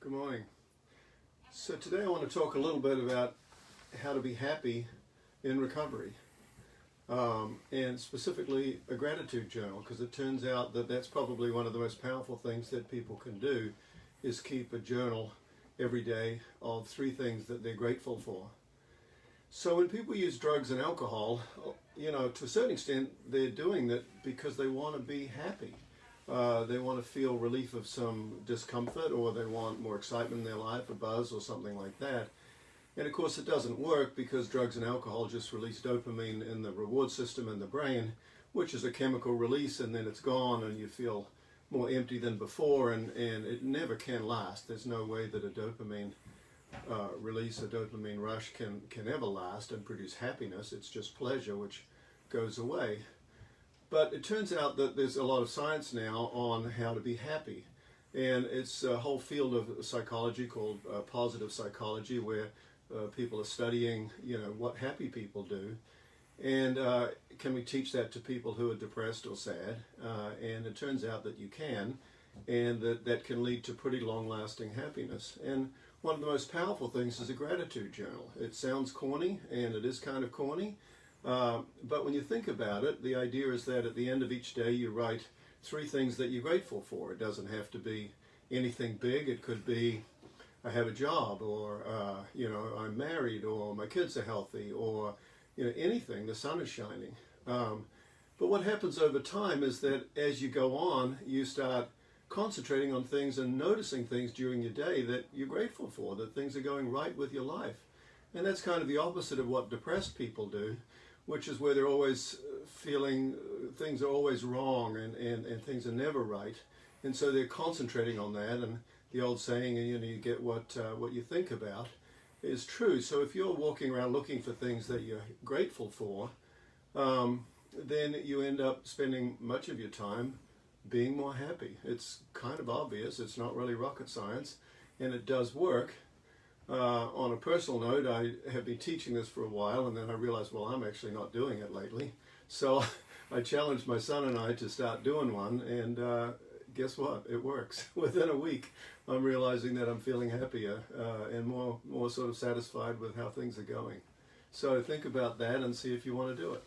Good morning. So today I want to talk a little bit about how to be happy in recovery, and specifically a gratitude journal, because it turns out that that's probably one of the most powerful things that people can do, is keep a journal every day of 3 things that they're grateful for. So when people use drugs and alcohol, to a certain extent they're doing that because they want to be happy. They want to feel relief of some discomfort, or they want more excitement in their life, a buzz or something like that. And of course it doesn't work, because drugs and alcohol just release dopamine in the reward system in the brain, which is a chemical release, and then it's gone and you feel more empty than before, and it never can last. There's no way that a dopamine release, a dopamine rush can ever last and produce happiness. It's just pleasure which goes away. But it turns out that there's a lot of science now on how to be happy. And it's a whole field of psychology called positive psychology, where people are studying, what happy people do. And can we teach that to people who are depressed or sad? And it turns out that you can, and that can lead to pretty long-lasting happiness. And one of the most powerful things is a gratitude journal. It sounds corny, and it is kind of corny. But when you think about it, the idea is that at the end of each day you write 3 things that you're grateful for. It doesn't have to be anything big. It could be, I have a job, or I'm married, or my kids are healthy, or anything. The sun is shining. But what happens over time is that as you go on, you start concentrating on things and noticing things during your day that you're grateful for, that things are going right with your life. And that's kind of the opposite of what depressed people do, which is where they're always feeling things are always wrong, and things are never right. And so they're concentrating on that, and the old saying, you get what you think about, is true. So if you're walking around looking for things that you're grateful for, then you end up spending much of your time being more happy. It's kind of obvious. It's not really rocket science, and it does work. On a personal note, I have been teaching this for a while, and then I realized, well, I'm actually not doing it lately. So I challenged my son and I to start doing one, and guess what? It works. Within a week, I'm realizing that I'm feeling happier and more sort of satisfied with how things are going. So think about that and see if you want to do it.